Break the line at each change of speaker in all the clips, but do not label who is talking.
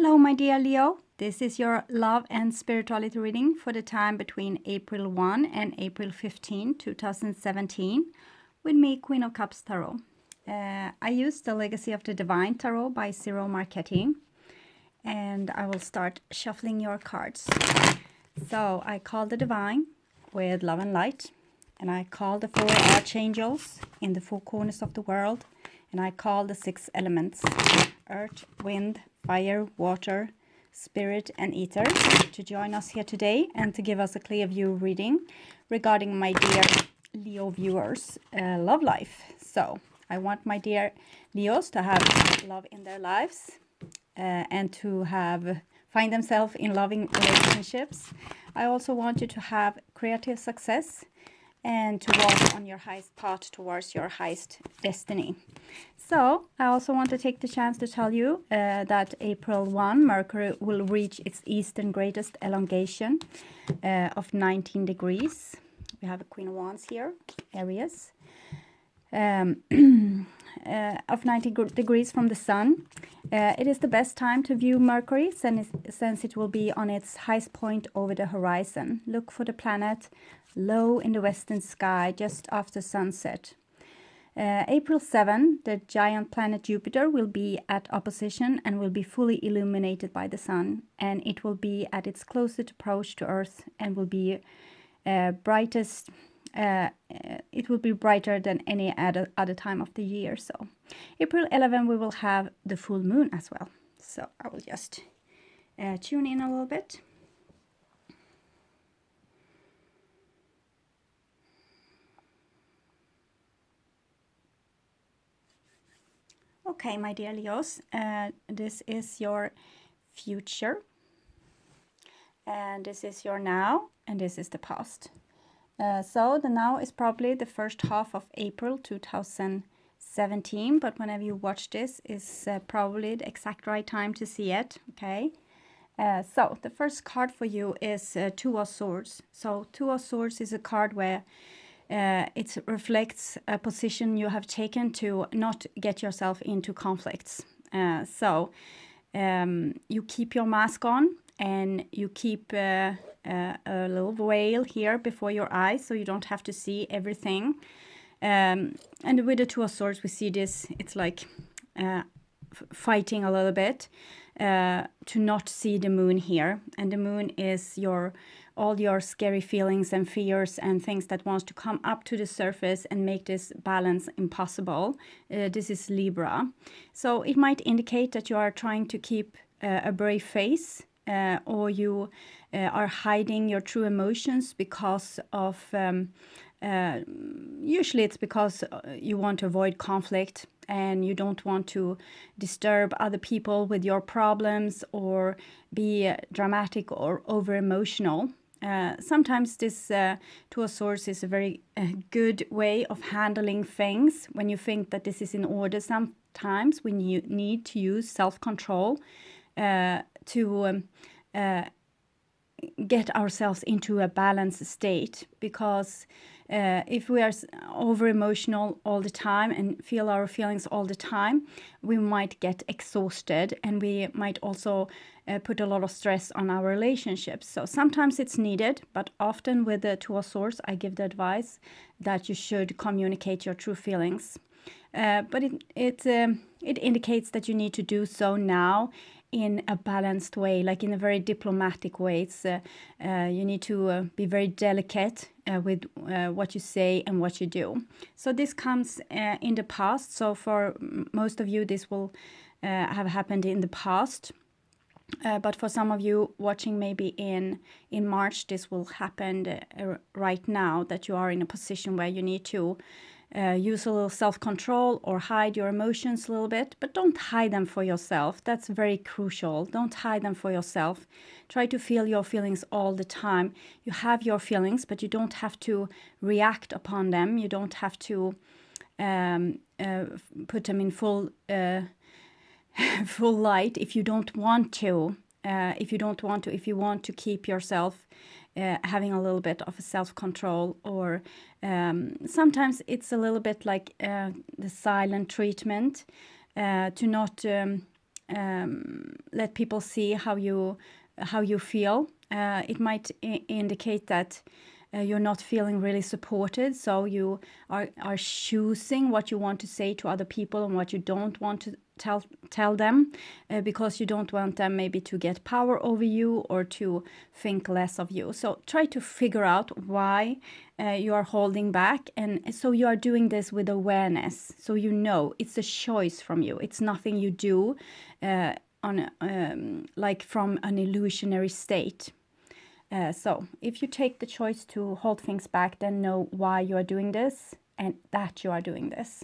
Hello, my dear Leo. This is your love and spirituality reading for the time between April 1 and April 15, 2017, with me, Queen of Cups Tarot. I use the Legacy of the Divine Tarot by Zero Marketing, and I will start shuffling your cards. So I call the Divine with love and light, and I call the 4 archangels in the 4 corners of the world, and I call the 6 elements: earth, wind, fire, water, spirit, and ether, to join us here today and to give us a clear view reading regarding my dear Leo viewers' love life. So I want my dear Leos to have love in their lives and to find themselves in loving relationships. I also want you to have creative success and to walk on your highest path towards your highest destiny. So I also want to take the chance to tell you that April 1, Mercury will reach its eastern greatest elongation of 19 degrees. We have a Queen of Wands here, Aries, of 90 degrees from the Sun. It is the best time to view Mercury since it will be on its highest point over the horizon. Look for the planet low in the western sky just after sunset. April 7, the giant planet Jupiter will be at opposition and will be fully illuminated by the Sun, and it will be at its closest approach to Earth and will be brightest. It will be brighter than any other time of the year. So April 11 we will have the full moon as well. So I will just tune in a little bit. Okay, my dear Leos, this is your future, and this is your now, and this is the past. So the now is probably the first half of April 2017, but whenever you watch this is probably the exact right time to see it, okay? So the first card for you is Two of Swords. So Two of Swords is a card where it reflects a position you have taken to not get yourself into conflicts. You keep your mask on and you keep a little veil here before your eyes so you don't have to see everything. And with the Two of Swords, we see this, it's like fighting a little bit to not see the moon here. And the moon is all your scary feelings and fears and things that wants to come up to the surface and make this balance impossible. This is Libra. So it might indicate that you are trying to keep a brave face or you are hiding your true emotions because of, usually it's because you want to avoid conflict and you don't want to disturb other people with your problems or be dramatic or over-emotional. Sometimes this Two of Swords is a very good way of handling things when you think that this is in order. Sometimes when you need to use self-control to get ourselves into a balanced state, because if we are over emotional all the time and feel our feelings all the time, we might get exhausted and we might also put a lot of stress on our relationships. So sometimes it's needed, but often with the Two of Swords I give the advice that you should communicate your true feelings. But it indicates that you need to do so now in a balanced way, like in a very diplomatic way. It's, you need to be very delicate with what you say and what you do. So this comes in the past. So for most of you, this will have happened in the past. But for some of you watching maybe in March, this will happen right now, that you are in a position where you need to use a little self-control or hide your emotions a little bit, but don't hide them for yourself. That's very crucial. Don't hide them for yourself. Try to feel your feelings all the time. You have your feelings, but you don't have to react upon them. You don't have to put them in full light if you don't want to. If you want to keep yourself having a little bit of a self-control, or sometimes it's a little bit like the silent treatment, to not let people see how you feel. It might indicate that you're not feeling really supported, so you are choosing what you want to say to other people and what you don't want to tell them, because you don't want them maybe to get power over you or to think less of you. So try to figure out why you are holding back, and so you are doing this with awareness, so you know it's a choice from you. It's nothing you do like from an illusionary state. So if you take the choice to hold things back, then know why you are doing this and that you are doing this.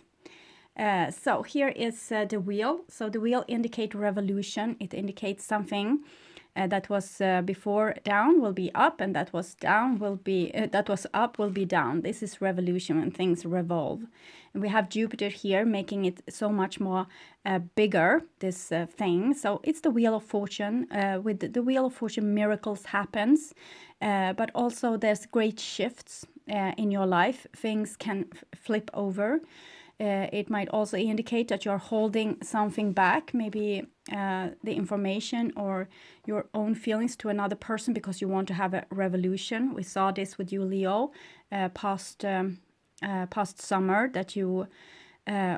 So here is the wheel. So the wheel indicates revolution. It indicates something that was before down will be up, and that was down will be that was up will be down. This is revolution when things revolve. And we have Jupiter here making it so much more bigger, this thing. So it's the Wheel of Fortune. With the Wheel of Fortune, miracles happens, but also there's great shifts in your life. Things can flip over. It might also indicate that you're holding something back, maybe the information or your own feelings to another person because you want to have a revolution. We saw this with you, Leo, past summer, that you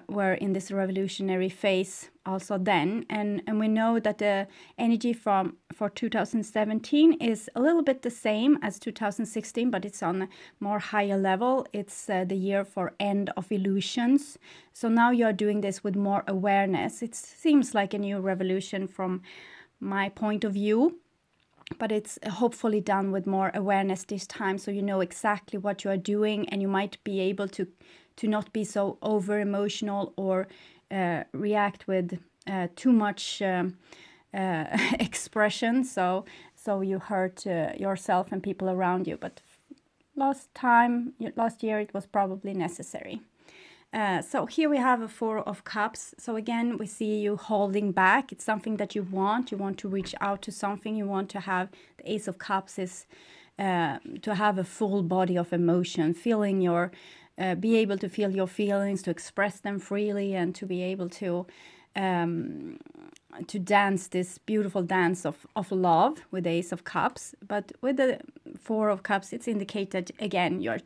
were in this revolutionary phase also then. And we know that the energy for 2017 is a little bit the same as 2016, but it's on a more higher level. It's the year for end of illusions. So now you're doing this with more awareness. It seems like a new revolution from my point of view, but it's hopefully done with more awareness this time, so you know exactly what you are doing, and you might be able to not be so over emotional or react with too much expression, so you hurt yourself and people around you. But last year it was probably necessary. So here we have a Four of Cups. So again, we see you holding back. It's something that you want to reach out to something. You want to have the Ace of Cups is to have a full body of emotion, feeling your be able to feel your feelings, to express them freely, and to be able to dance this beautiful dance of love with the Ace of Cups. But with the Four of Cups, it's indicated again you're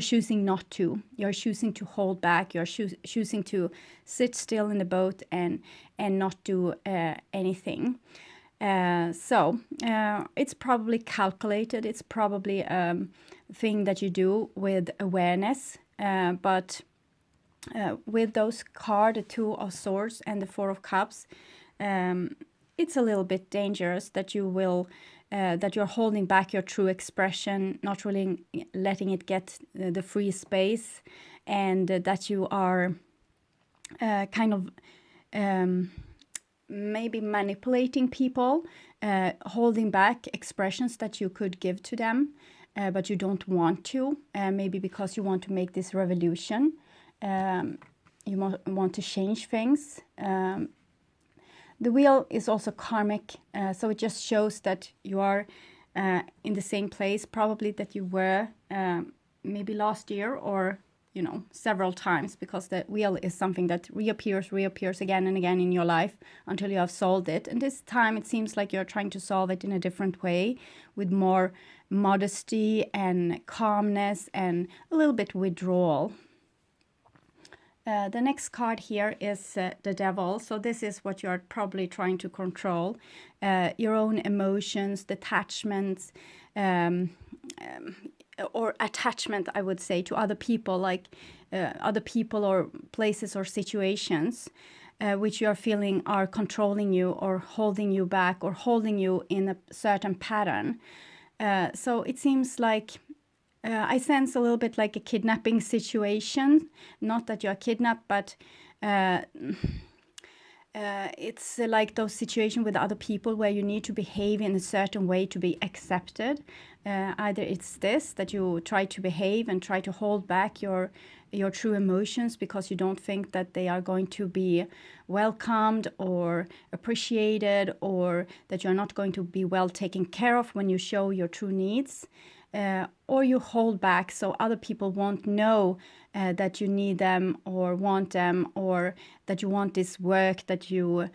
choosing not to. You're choosing to hold back. You're choosing to sit still in the boat and not do anything. So it's probably calculated. It's probably a thing that you do with awareness. But with those cards, the Two of Swords and the Four of Cups, it's a little bit dangerous that you will that you're holding back your true expression, not really letting it get the free space, and that you are kind of maybe manipulating people, holding back expressions that you could give to them, but you don't want to, maybe because you want to make this revolution. You want to change things. The wheel is also karmic, so it just shows that you are in the same place, probably that you were maybe last year, or several times, because the wheel is something that reappears again and again in your life until you have solved it. And this time it seems like you're trying to solve it in a different way, with more modesty and calmness and a little bit withdrawal. The next card here is the Devil. So this is what you're probably trying to control, your own emotions, detachments, or attachment, I would say, to other people, like other people or places or situations, which you are feeling are controlling you or holding you back or holding you in a certain pattern. So it seems like I sense a little bit like a kidnapping situation. Not that you're kidnapped, but it's like those situations with other people where you need to behave in a certain way to be accepted. Either it's this, that you try to behave and try to hold back your true emotions because you don't think that they are going to be welcomed or appreciated, or that you're not going to be well taken care of when you show your true needs. or you hold back so other people won't know that you need them or want them, or that you want this work, that you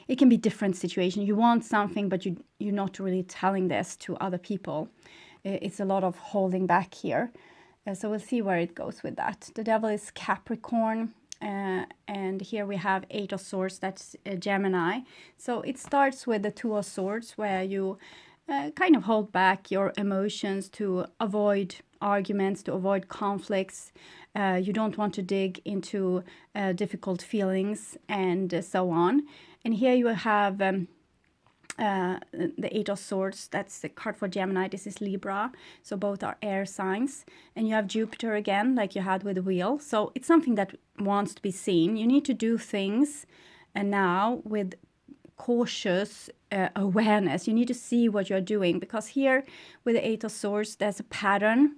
it can be different situation. You want something, but you're not really telling this to other people. It's a lot of holding back here. So we'll see where it goes with that. The devil is Capricorn. And here we have 8 of Swords, that's Gemini. So it starts with the 2 of Swords, where you kind of hold back your emotions to avoid arguments, to avoid conflicts. You don't want to dig into difficult feelings and so on. And here you have the 8 of Swords, that's the card for Gemini. This is Libra, so both are air signs. And you have Jupiter again, like you had with the wheel. So it's something that wants to be seen. You need to do things and now with cautious awareness. You need to see what you're doing, because here with the 8 of Swords, there's a pattern,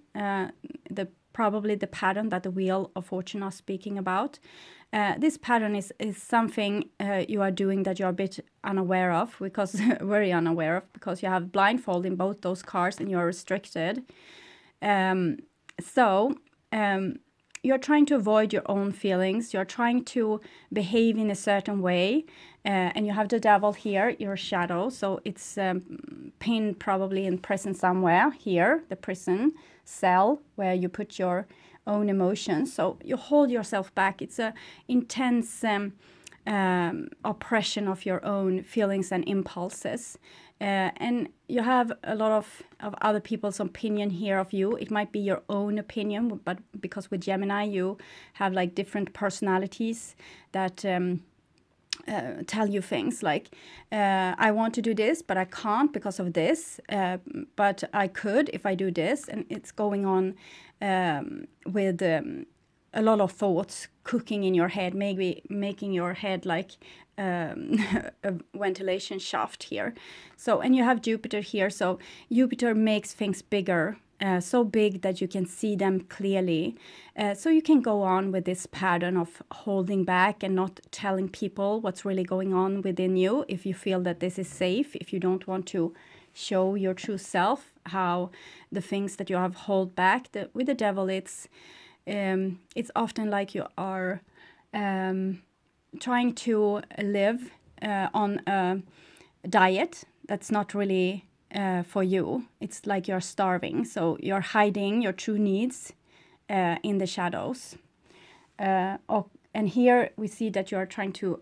probably the pattern that the Wheel of Fortune are speaking about. This pattern is something you are doing that you're a bit unaware of, because very unaware of, because you have blindfold in both those cards and you're restricted. You're trying to avoid your own feelings. You're trying to behave in a certain way. And you have the devil here, your shadow. So it's pinned probably in prison somewhere here, the prison cell where you put your own emotions. So you hold yourself back. It's a intense oppression of your own feelings and impulses. And you have a lot of other people's opinion here of you. It might be your own opinion, but because with Gemini you have like different personalities that tell you things like, I want to do this, but I can't because of this, but I could if I do this. And it's going on with a lot of thoughts cooking in your head, maybe making your head like a ventilation shaft here. So, and you have Jupiter here. So Jupiter makes things bigger, so big that you can see them clearly. So you can go on with this pattern of holding back and not telling people what's really going on within you, if you feel that this is safe, if you don't want to show your true self, how the things that you have hold back. With the devil, it's often like you are trying to live on a diet that's not really for you. It's like you're starving, so you're hiding your true needs in the shadows. And here we see that you're trying to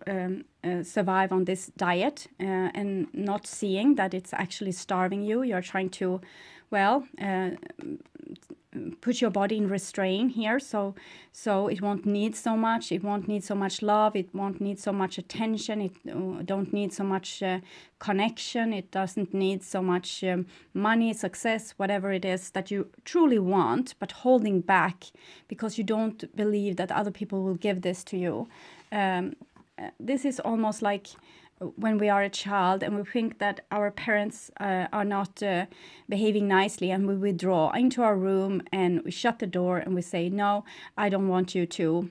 survive on this diet and not seeing that it's actually starving you. You're trying to, put your body in restraint here, so it won't need so much. It won't need so much love. It won't need so much attention. It don't need so much connection. It doesn't need so much money, success, whatever it is that you truly want, but holding back because you don't believe that other people will give this to you. This is almost like when we are a child and we think that our parents are not behaving nicely, and we withdraw into our room and we shut the door and we say, no, I don't want you to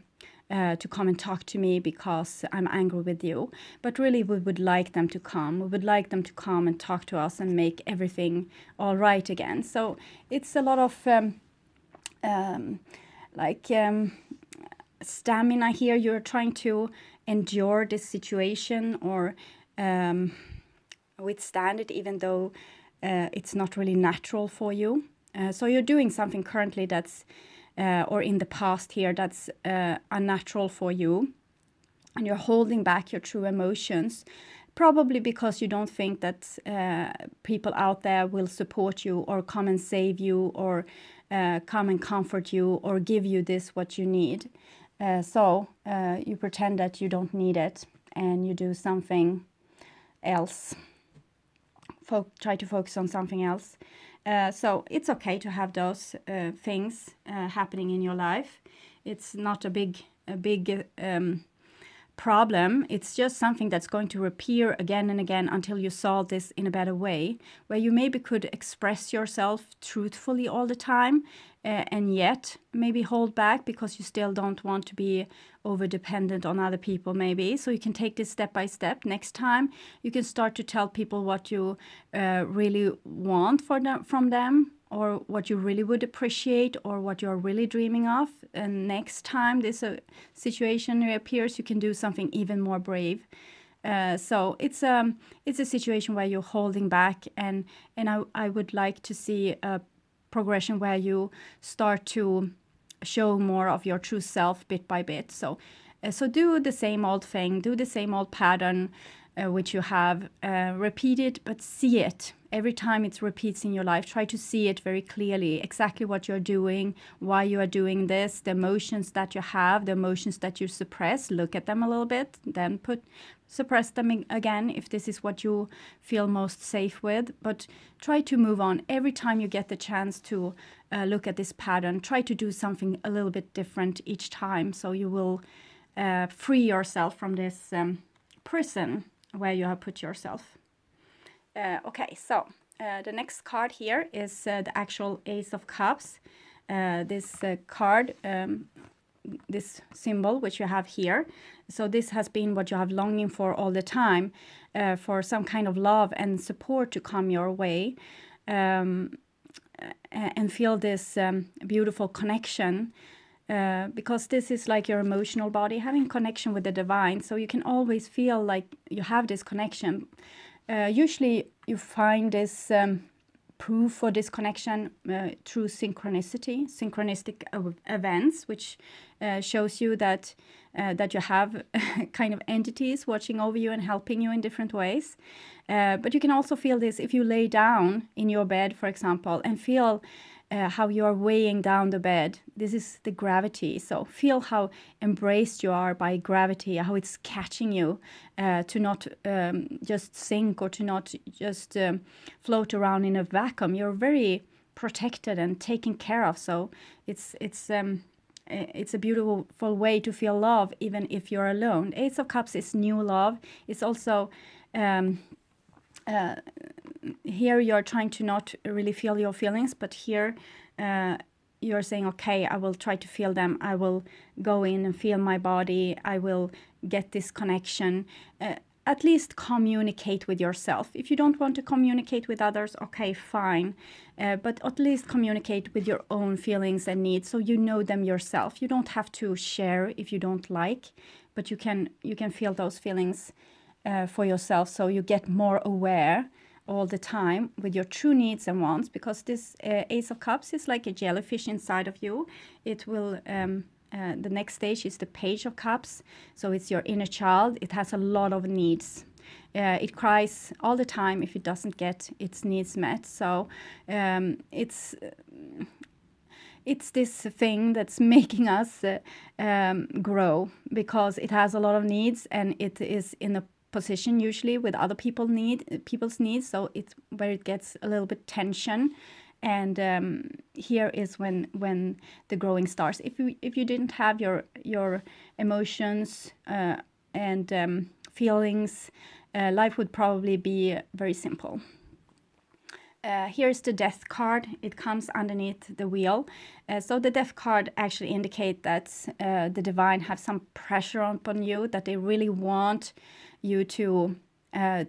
come and talk to me because I'm angry with you. But really we would like them to come. We would like them to come and talk to us and make everything all right again. So it's a lot of stamina here. You're trying to endure this situation or withstand it, even though it's not really natural for you. So you're doing something currently that's or in the past here that's unnatural for you, and you're holding back your true emotions, probably because you don't think that people out there will support you or come and save you or come and comfort you or give you this what you need. So you pretend that you don't need it and you do something else. Try to focus on something else. So it's okay to have those things happening in your life. It's not a big problem. It's just something that's going to appear again and again until you solve this in a better way, where you maybe could express yourself truthfully all the time and yet maybe hold back because you still don't want to be over dependent on other people maybe. So you can take this step by step. Next time you can start to tell people what you really want from them, or what you really would appreciate, or what you're really dreaming of. And next time this situation reappears, you can do something even more brave. So it's a situation where you're holding back, and I would like to see a progression where you start to show more of your true self bit by bit. So do the same old thing, do the same old pattern, which you have, repeat it, but see it. Every time it repeats in your life, try to see it very clearly, exactly what you're doing, why you are doing this, the emotions that you have, the emotions that you suppress, look at them a little bit, then suppress them again if this is what you feel most safe with. But try to move on. Every time you get the chance to look at this pattern, try to do something a little bit different each time, so you will free yourself from this prison where you have put yourself. Okay, so the next card here is the actual Ace of Cups. This card, this symbol which you have here. So this has been what you have longing for all the time, for some kind of love and support to come your way, and feel this beautiful connection. Because this is like your emotional body having connection with the divine, so you can always feel like you have this connection. Usually you find this proof for this connection through synchronistic events, which shows you that you have kind of entities watching over you and helping you in different ways. But you can also feel this if you lay down in your bed, for example, and feel how you are weighing down the bed. This is the gravity. So feel how embraced you are by gravity, how it's catching you to not just sink, or to not just float around in a vacuum. You're very protected and taken care of. So it's a beautiful way to feel love, even if you're alone. Ace of Cups is new love. It's also here you're trying to not really feel your feelings, but here you're saying, okay, I will try to feel them. I will go in and feel my body. I will get this connection. At least communicate with yourself. If you don't want to communicate with others, okay, fine. But at least communicate with your own feelings and needs, so you know them yourself. You don't have to share if you don't like, but you can feel those feelings for yourself, so you get more aware all the time with your true needs and wants, because this Ace of Cups is like a jellyfish inside of you. It will the next stage is the Page of Cups, so it's your inner child. It has a lot of needs. It cries all the time if it doesn't get its needs met. So it's this thing that's making us grow, because it has a lot of needs, and it is in a position usually with other people's needs, so it's where it gets a little bit tension. And here is when the growing starts. If you didn't have your emotions and feelings, life would probably be very simple. Here's the Death card. It comes underneath the wheel. So the Death card actually indicates that the divine have some pressure upon you, that they really want you to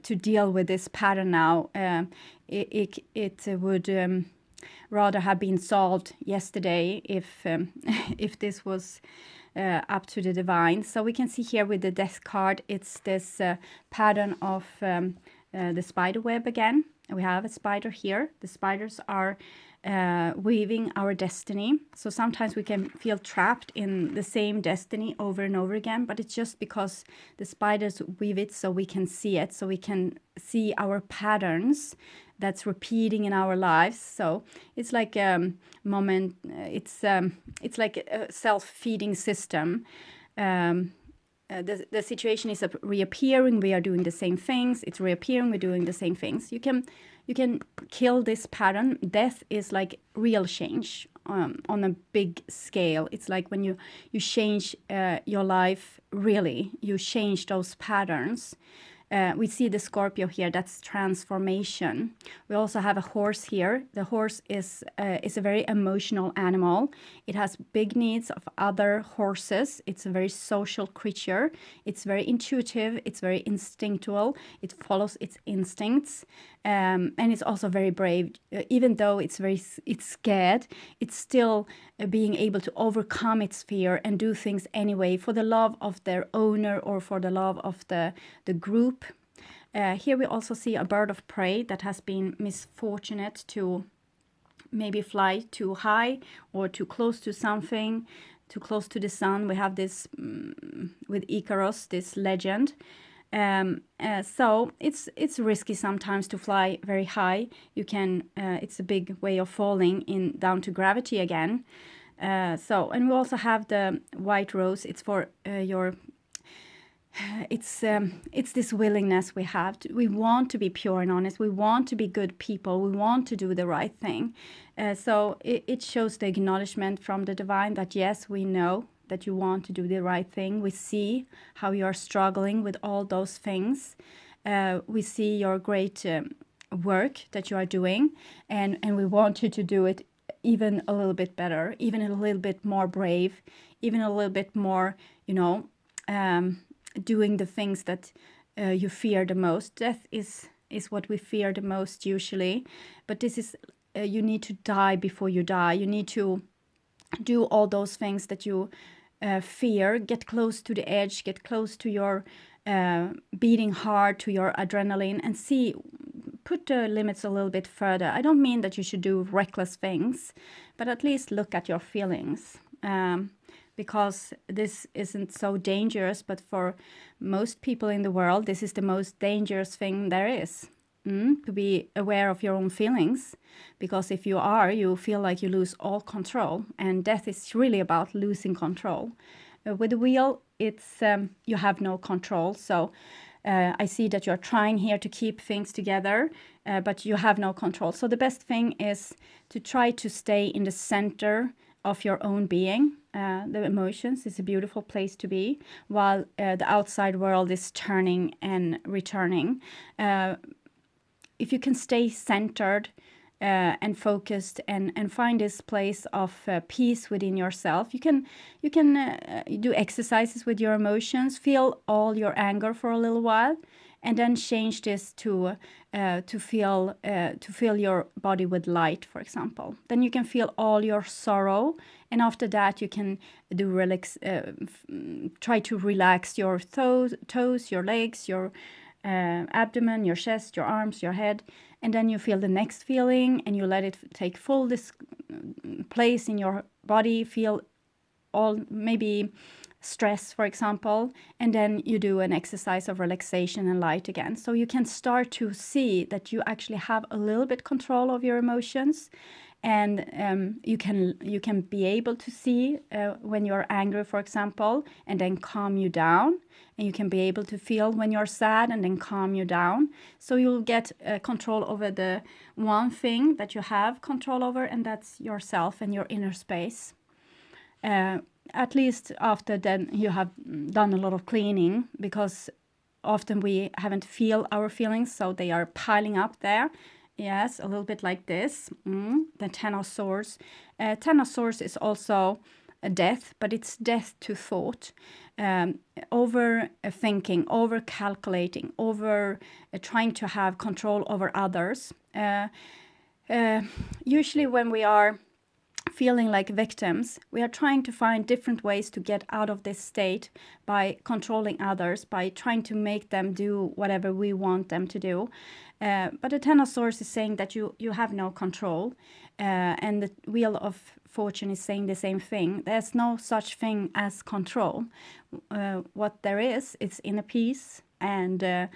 deal with this pattern now. It would rather have been solved yesterday if this was up to the divine. So we can see here with the Death card, it's this pattern of the spider web again. We have a spider here. The spiders are weaving our destiny. So sometimes we can feel trapped in the same destiny over and over again, but it's just because the spiders weave it so we can see it, so we can see our patterns that's repeating in our lives. So it's like a moment, it's like a self-feeding system. The situation is reappearing. We are doing the same things. It's reappearing. We're doing the same things. You can kill this pattern. Death is like real change on a big scale. It's like when you change your life. Really, you change those patterns. We see the Scorpio here, that's transformation. We also have a horse here. The horse is a very emotional animal. It has big needs of other horses. It's a very social creature. It's very intuitive. It's very instinctual. It follows its instincts. And it's also very brave. Even though it's scared, it's still being able to overcome its fear and do things anyway for the love of their owner or for the love of the group. Here we also see a bird of prey that has been misfortunate to maybe fly too high or too close to something, too close to the sun. We have this with Icarus, this legend. So it's risky sometimes to fly very high. You can it's a big way of falling down to gravity again. And we also have the white rose. It's for your. It's this willingness we have. We want to be pure and honest. We want to be good people. We want to do the right thing. So it shows the acknowledgement from the divine that yes, we know that you want to do the right thing. We see how you are struggling with all those things. We see your great work that you are doing, and we want you to do it even a little bit better, even a little bit more brave, even a little bit more, doing the things that you fear the most. Death is what we fear the most usually, but this is you need to die before you die. You need to do all those things that you fear. Get close to the edge, get close to your beating heart, to your adrenaline, and put the limits a little bit further. I don't mean that you should do reckless things, but at least look at your feelings. Because this isn't so dangerous, but for most people in the world, this is the most dangerous thing there is. To be aware of your own feelings, because if you feel like you lose all control, and death is really about losing control. With the wheel, it's you have no control. So I see that you're trying here to keep things together, but you have no control. So the best thing is to try to stay in the center of your own being. The emotions is a beautiful place to be, while the outside world is turning and returning. If you can stay centered and focused and find this place of peace within yourself, you can do exercises with your emotions, feel all your anger for a little while, and then change this to fill your body with light, for example. Then you can feel all your sorrow, and after that you can try to relax your toes, your legs, your abdomen, your chest, your arms, your head, and then you feel the next feeling and you let it take full this place in your body. Feel all maybe stress, for example, and then you do an exercise of relaxation and light again. So you can start to see that you actually have a little bit control of your emotions, and you can be able to see when you're angry, for example, and then calm you down. And you can be able to feel when you're sad and then calm you down. So you'll get control over the one thing that you have control over, and that's yourself and your inner space. At least after then you have done a lot of cleaning, because often we haven't feel our feelings, so they are piling up there. Yes, a little bit like this. The Ten of Swords. Ten of Swords is also a death, but it's death to thought. Over thinking, over calculating, over trying to have control over others. Usually when we are feeling like victims, we are trying to find different ways to get out of this state by controlling others, by trying to make them do whatever we want them to do. But the Ten of Swords is saying that you have no control, and the Wheel of Fortune is saying the same thing. There's no such thing as control. What there is, it's inner peace and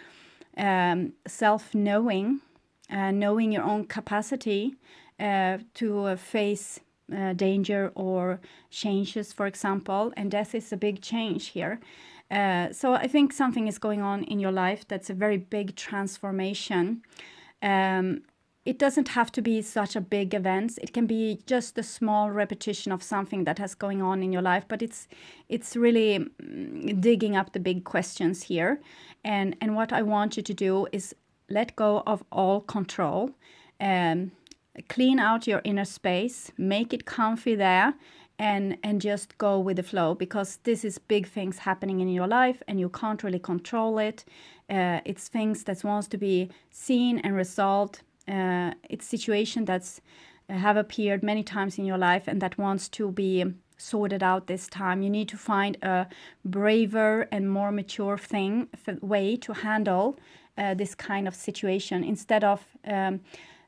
self-knowing, knowing your own capacity to face danger or changes, for example, and death is a big change here. So I think something is going on in your life that's a very big transformation. it doesn't have to be such a big event. It can be just a small repetition of something that has going on in your life, but it's really digging up the big questions here. And what I want you to do is let go of all control, clean out your inner space, make it comfy there, and just go with the flow, because this is big things happening in your life and you can't really control it. It's things that wants to be seen and resolved. It's situation that's have appeared many times in your life and that wants to be sorted out this time. You need to find a braver and more mature way to handle this kind of situation, instead of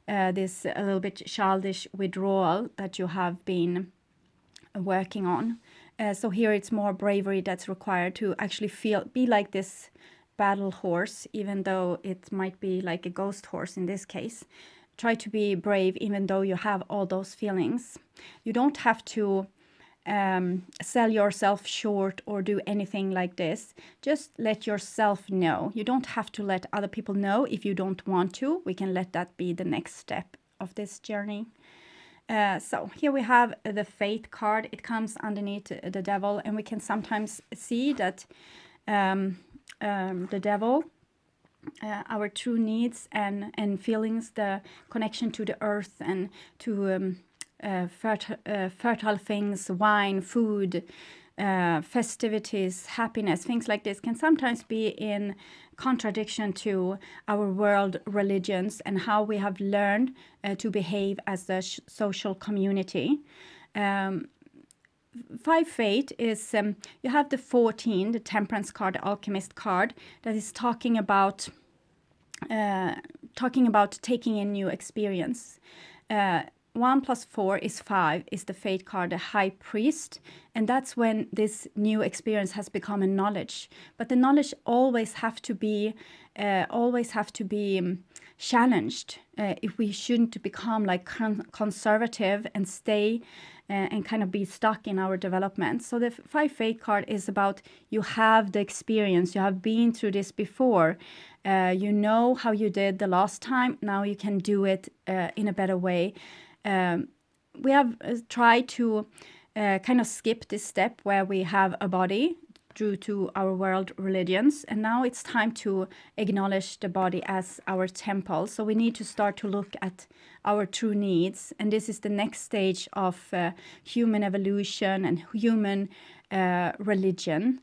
this a little bit childish withdrawal that you have been working on. So here it's more bravery that's required to actually be like this battle horse, even though it might be like a ghost horse in this case. Try to be brave even though you have all those feelings. You don't have to sell yourself short or do anything like this. Just let yourself know. You don't have to let other people know if you don't want to. We can let that be the next step of this journey. So here we have the Faith card. It comes underneath the Devil, and we can sometimes see that the Devil, our true needs and feelings, the connection to the earth and to fertile things, wine, food, festivities, happiness, things like this can sometimes be in contradiction to our world religions and how we have learned to behave as a social community. 5 Faith is, you have the 14, the Temperance card, the Alchemist card, that is talking about taking in new experience. 1 + 4 is 5 is the Faith card, the High Priest, and that's when this new experience has become a knowledge. But the knowledge always have to be challenged. If we shouldn't become like conservative and stay and kind of be stuck in our development. So the 5 Faith card is about, you have the experience, you have been through this before, you know how you did the last time, now you can do it in a better way. We have tried to kind of skip this step where we have a body due to our world religions, and now it's time to acknowledge the body as our temple. So we need to start to look at our true needs, and this is the next stage of human evolution and human religion.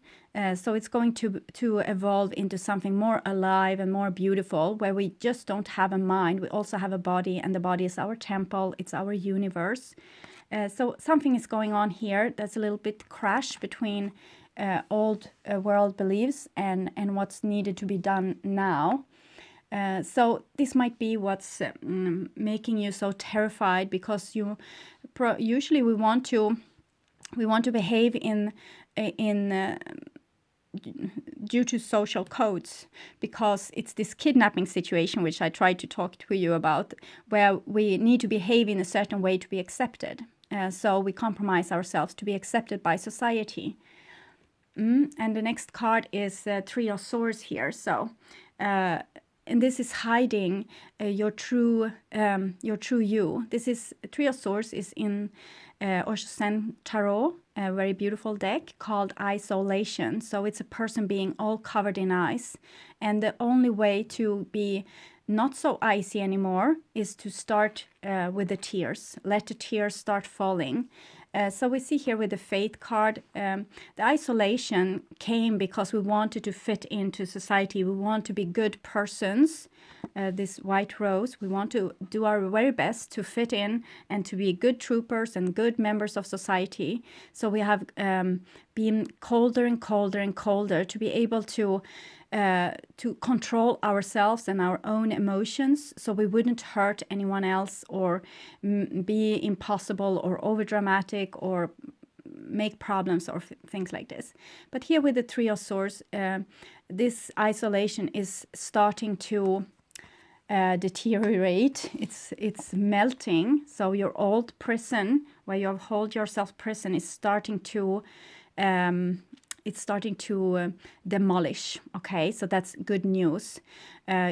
So it's going to evolve into something more alive and more beautiful, where we just don't have a mind, we also have a body, and the body is our temple, it's our universe. So something is going on here that's a little bit crash between old world beliefs and what's needed to be done now. So this might be what's making you so terrified, because usually we want to behave in due to social codes, because it's this kidnapping situation which I tried to talk to you about, where we need to behave in a certain way to be accepted. So we compromise ourselves to be accepted by society. And the next card is Three of Swords here. So and this is hiding your true you. This is Three of Swords is in Osho Zen Tarot, a very beautiful deck called Isolation. So it's a person being all covered in ice, and the only way to be not so icy anymore is to start with the tears. Let the tears start falling. So we see here with the Faith card, the isolation came because we wanted to fit into society. We want to be good persons. This white rose, we want to do our very best to fit in and to be good troopers and good members of society. So we have been colder and colder and colder to be able to control ourselves and our own emotions, so we wouldn't hurt anyone else or be impossible or overdramatic or make problems or things like this. But here with the Three of Swords, this isolation is starting to deteriorate. It's melting. So your old prison, where you hold yourself prison, is starting to it's starting to demolish. Okay, so that's good news.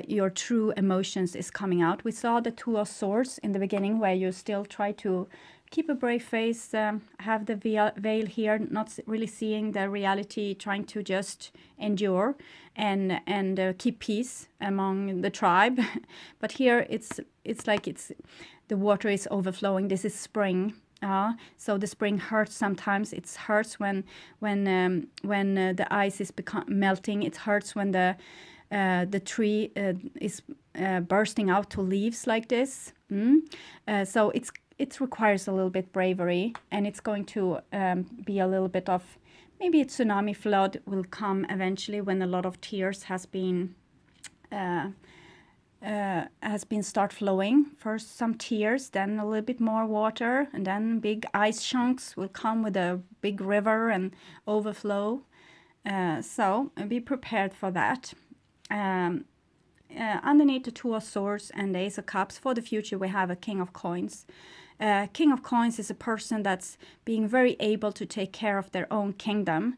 Your true emotions is coming out. We saw the Two of Swords in the beginning, where you still try to keep a brave face, have the veil here, not really seeing the reality, trying to just endure and keep peace among the tribe. But here it's like the water is overflowing. This is spring. So the spring hurts sometimes. It hurts when the ice is melting. It hurts when the tree is bursting out to leaves like this. So it requires a little bit bravery, and it's going to be a little bit of maybe a tsunami flood will come eventually when a lot of tears has been start flowing. First some tears, then a little bit more water, and then big ice chunks will come with a big river and overflow. So be prepared for that. Underneath the Two of Swords and the Ace of Cups, for the future we have a King of Coins. King of Coins is a person that's being very able to take care of their own kingdom.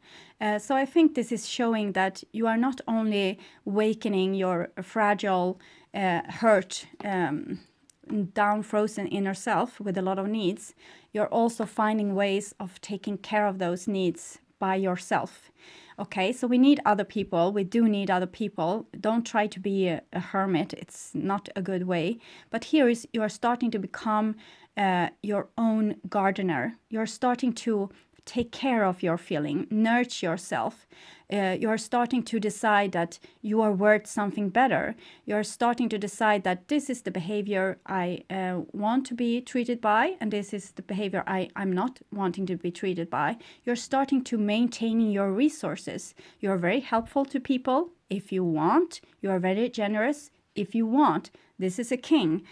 So I think this is showing that you are not only awakening your fragile, hurt, down frozen inner self with a lot of needs, you're also finding ways of taking care of those needs by yourself. Okay, so we need other people. We do need other people. Don't try to be a hermit. It's not a good way. But here is you are starting to become your own gardener. You're starting to take care of your feeling, nurture yourself. You're starting to decide that you are worth something better. You're starting to decide that this is the behavior I want to be treated by, and this is the behavior I'm not wanting to be treated by. You're starting to maintain your resources. You're very helpful to people if you want. You are very generous if you want. This is a king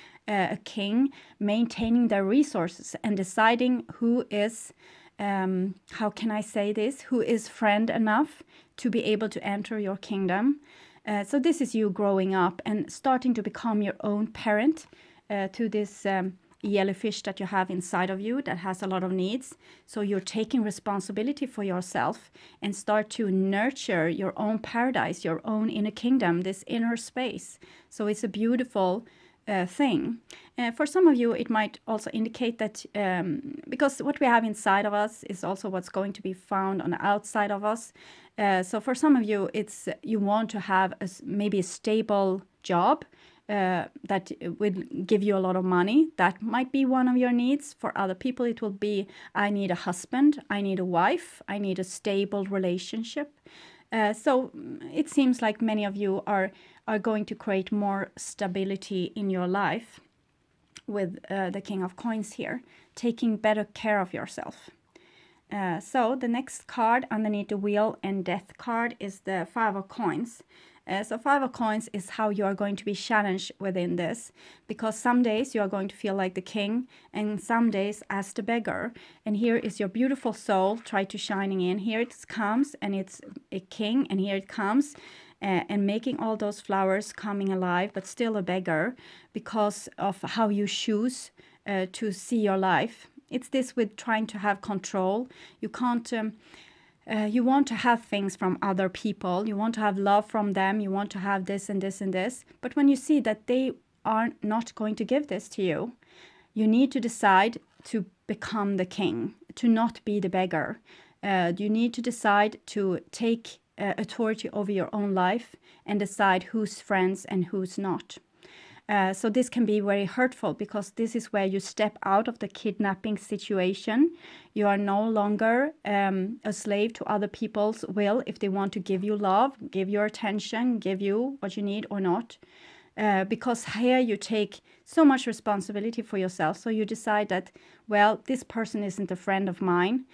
maintaining their resources and deciding who is how can I say this? Who is friend enough to be able to enter your kingdom? So this is you growing up and starting to become your own parent to this jellyfish that you have inside of you that has a lot of needs. So you're taking responsibility for yourself and start to nurture your own paradise, your own inner kingdom, this inner space. So it's a beautiful thing. For some of you, it might also indicate that because what we have inside of us is also what's going to be found on the outside of us. So for some of you, it's you want to have maybe a stable job that will give you a lot of money. That might be one of your needs. For other people, it will be, I need a husband, I need a wife, I need a stable relationship. So it seems like many of you are going to create more stability in your life with the King of Coins here, taking better care of yourself. So the next card underneath the Wheel and Death card is the Five of Coins. So Five of Coins is how you are going to be challenged within this, because some days you are going to feel like the king and some days as the beggar. And here is your beautiful soul try to shining in. Here it comes and it's a king, and here it comes and making all those flowers coming alive, but still a beggar because of how you choose to see your life. It's this with trying to have control. You can't... you want to have things from other people. You want to have love from them. You want to have this and this and this. But when you see that they are not going to give this to you, you need to decide to become the king, to not be the beggar. You need to decide to take authority over your own life and decide who's friends and who's not. So this can be very hurtful because this is where you step out of the kidnapping situation. You are no longer a slave to other people's will if they want to give you love, give you attention, give you what you need or not. Because here you take so much responsibility for yourself. So you decide that, well, this person isn't a friend of mine.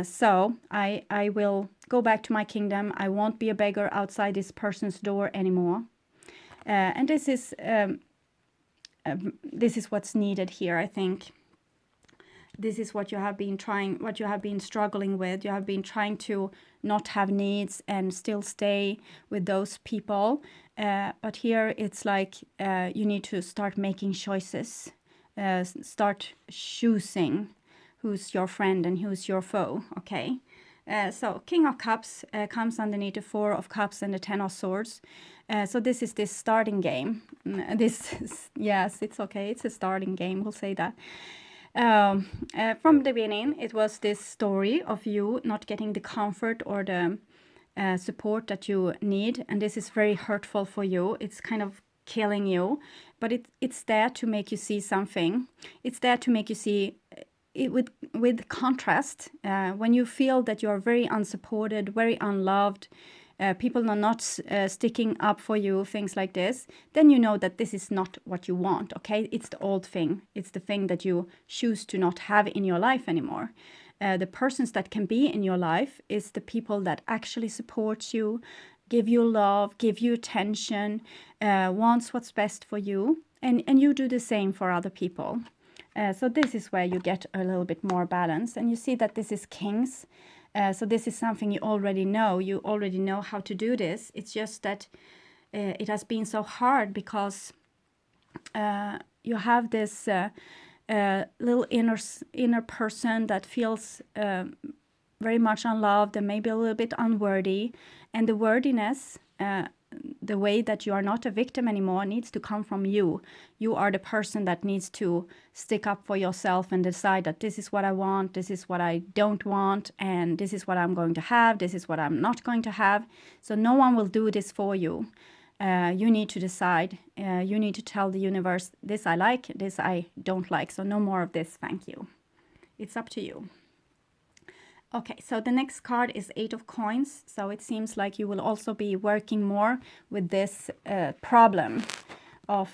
So I will go back to my kingdom. I won't be a beggar outside this person's door anymore. And this is what's needed here, I think. This is what you have been trying, what you have been struggling with. You have been trying to not have needs and still stay with those people. But here it's like you need to start making choices. Start choosing who's your friend and who's your foe, okay? So King of Cups comes underneath the Four of Cups and the Ten of Swords. So this is this starting game. Yes, it's okay. It's a starting game. We'll say that. From the beginning, it was this story of you not getting the comfort or the support that you need, and this is very hurtful for you. It's kind of killing you, but it's there to make you see something. It's there to make you see it with contrast. When you feel that you are very unsupported, very unloved, people are not sticking up for you, things like this, then you know that this is not what you want, okay? It's the old thing. It's the thing that you choose to not have in your life anymore. The persons that can be in your life is the people that actually support you, give you love, give you attention, wants what's best for you, and you do the same for other people. So this is where you get a little bit more balance, and you see that this is Kings. So this is something you already know. You already know how to do this. It's just that it has been so hard because you have this little inner person that feels very much unloved and maybe a little bit unworthy. And the worthiness, the way that you are not a victim anymore, needs to come from you. You are the person that needs to stick up for yourself and decide that this is what I want, this is what I don't want, and this is what I'm going to have, this is what I'm not going to have. So no one will do this for you. You need to decide. You need to tell the universe, this I like, this I don't like. So no more of this, thank you. It's up to you. Okay, so the next card is Eight of Coins. So it seems like you will also be working more with this problem of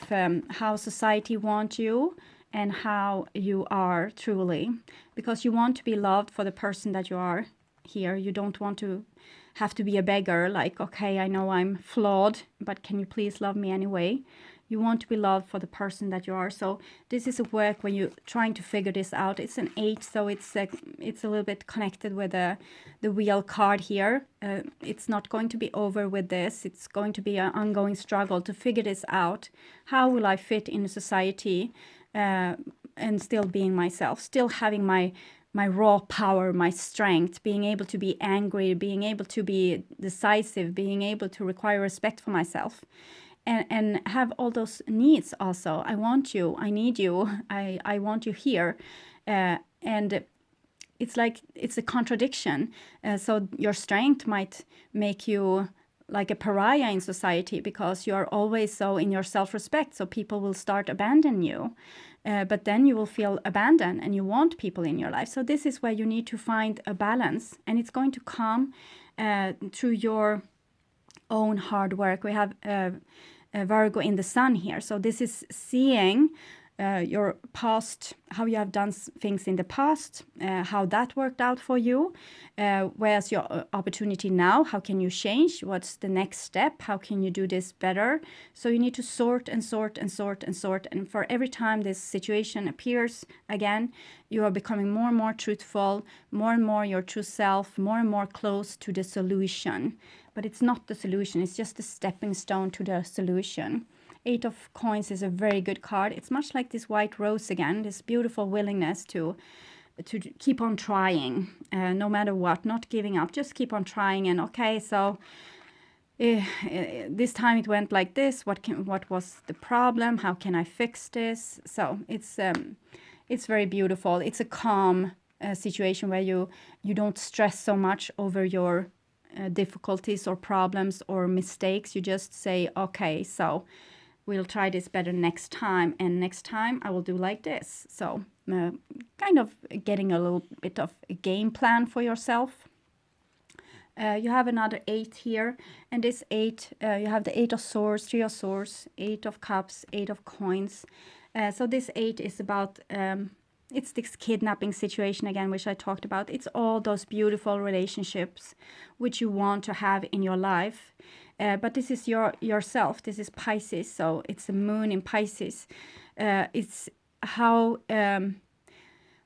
how society wants you and how you are truly. Because you want to be loved for the person that you are here. You don't want to have to be a beggar, like, okay, I know I'm flawed, but can you please love me anyway? You want to be loved for the person that you are. So this is a work when you're trying to figure this out. It's an 8, so it's a little bit connected with the wheel card here. It's not going to be over with this. It's going to be an ongoing struggle to figure this out. How will I fit in society and still being myself, still having my raw power, my strength, being able to be angry, being able to be decisive, being able to require respect for myself. And have all those needs also. I want you, I need you, I want you here. And it's like, it's a contradiction. So your strength might make you like a pariah in society because you are always so in your self-respect. So people will start abandoning you. But then you will feel abandoned and you want people in your life. So this is where you need to find a balance. And it's going to come through your own hard work. We have Virgo in the sun here. So this is seeing your past, how you have done things in the past, how that worked out for you. Where's your opportunity now? How can you change? What's the next step? How can you do this better? So you need to sort and sort and sort and sort. And for every time this situation appears again, you are becoming more and more truthful, more and more your true self, more and more close to the solution. But it's not the solution. It's just a stepping stone to the solution. 8 of Coins is a very good card. It's much like this white rose again, this beautiful willingness to keep on trying, no matter what, not giving up, just keep on trying. And okay, so this time it went like this. What was the problem? How can I fix this? So it's very beautiful. It's a calm situation where you don't stress so much over your difficulties or problems or mistakes. You just say, okay, so we'll try this better next time, and next time I will do like this. So kind of getting a little bit of a game plan for yourself. You have another 8 here, and this 8, you have the 8 of Swords, 3 of Swords, 8 of Cups, 8 of Coins. So this 8 is about, it's this kidnapping situation again, which I talked about. It's all those beautiful relationships which you want to have in your life. But this is yourself. This is Pisces, so it's a moon in Pisces. It's how,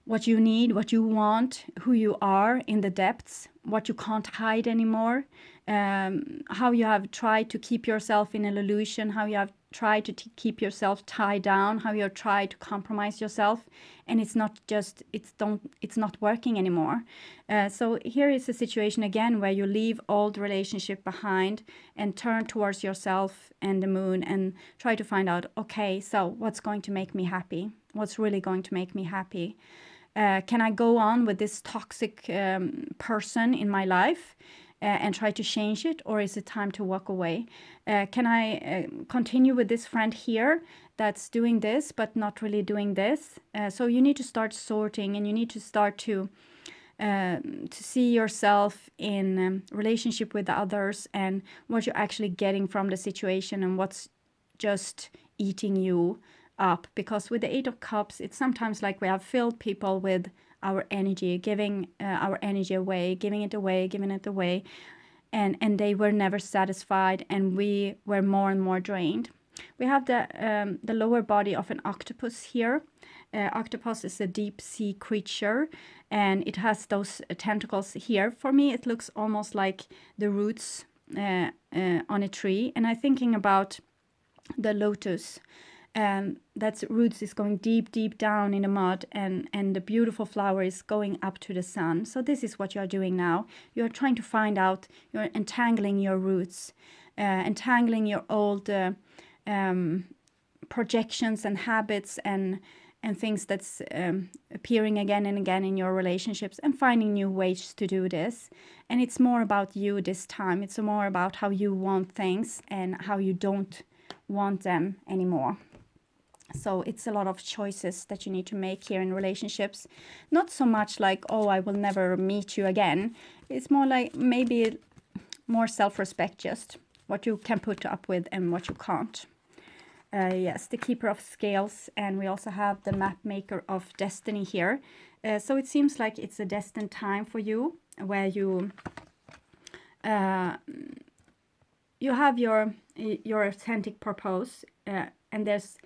what you need, what you want, who you are in the depths, what you can't hide anymore, how you have tried to keep yourself in an illusion, how you have try to keep yourself tied down, how you try to compromise yourself, and it's not working anymore. So here is a situation again where you leave old relationship behind and turn towards yourself and the moon and try to find out, okay, so what's going to make me happy? What's really going to make me happy? Can I go on with this toxic person in my life and try to change it, or is it time to walk away? Can I continue with this friend here that's doing this but not really doing this? So you need to start sorting, and you need to start to see yourself in relationship with others and what you're actually getting from the situation and what's just eating you up. Because with the Eight of Cups, it's sometimes like we have filled people with our energy, giving our energy away, giving it away, and they were never satisfied, and we were more and more drained. We have the lower body of an octopus here. Octopus is a deep sea creature, and it has those tentacles here. For me, it looks almost like the roots on a tree, and I'm thinking about the lotus. That roots is going deep down in the mud, and the beautiful flower is going up to the sun. So this is what you're doing now. You're trying to find out, you're entangling your roots, entangling your old projections and habits and things that's appearing again and again in your relationships, and finding new ways to do this. And it's more about you this time. It's more about how you want things and how you don't want them anymore. So it's a lot of choices that you need to make here in relationships. Not so much like, oh, I will never meet you again. It's more like maybe more self-respect, just what you can put up with and what you can't. Yes, the Keeper of Scales, and we also have the Map Maker of Destiny here. So it seems like it's a destined time for you, where you have your authentic purpose, and there's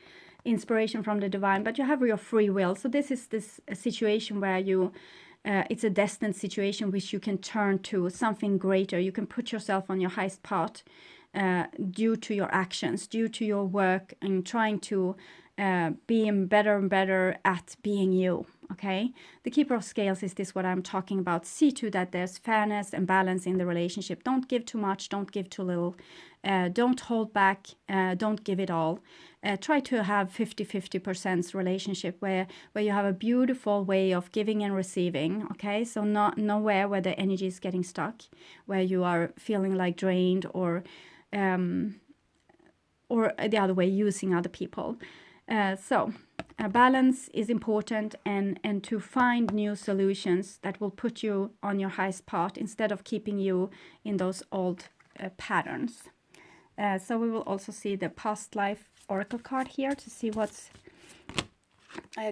inspiration from the divine, but you have your free will. So this is a situation where you it's a destined situation which you can turn to something greater. You can put yourself on your highest path due to your actions, due to your work, and trying to be better and better at being you. Okay, the Keeper of Scales is this what I'm talking about. See to that there's fairness and balance in the relationship. Don't give too much, don't give too little. Don't hold back, don't give it all. Try to have 50-50% relationship where you have a beautiful way of giving and receiving. Okay, so nowhere where the energy is getting stuck, where you are feeling like drained, or the other way, using other people. So balance is important, and to find new solutions that will put you on your highest path instead of keeping you in those old patterns. So we will also see the past life oracle card here to see what's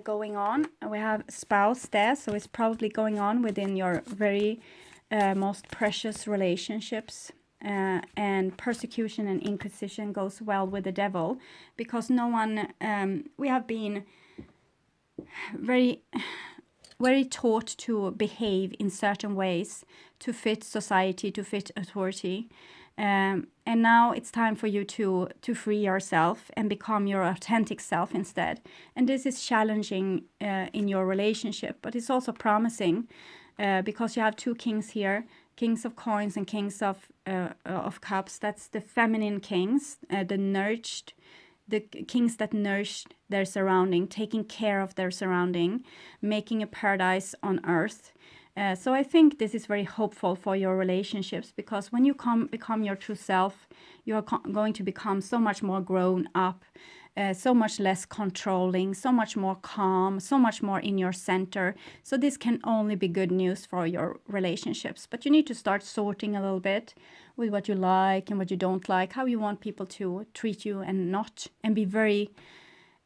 going on. We have spouse there, so it's probably going on within your very most precious relationships. And persecution and inquisition goes well with the devil, because no one, we have been very taught to behave in certain ways to fit society, to fit authority. And now it's time for you to free yourself and become your authentic self instead. And this is challenging in your relationship, but it's also promising because you have two kings here, Kings of Coins and Kings of Cups. That's the feminine kings, the kings that nourished their surrounding, taking care of their surrounding, making a paradise on earth. So I think this is very hopeful for your relationships, because when you become your true self, you're going to become so much more grown up, so much less controlling, so much more calm, so much more in your center. So this can only be good news for your relationships. But you need to start sorting a little bit with what you like and what you don't like, how you want people to treat you and not, and be very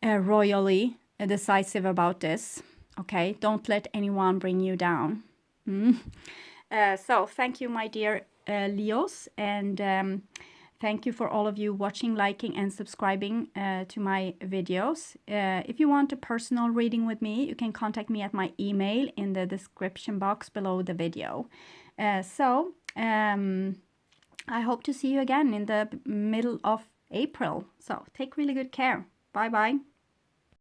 royally decisive about this. Okay, don't let anyone bring you down. So thank you, my dear Leos, and thank you for all of you watching, liking, and subscribing to my videos. If you want a personal reading with me, you can contact me at my email in the description box below the video. I hope to see you again in the middle of April. So take really good care. Bye bye.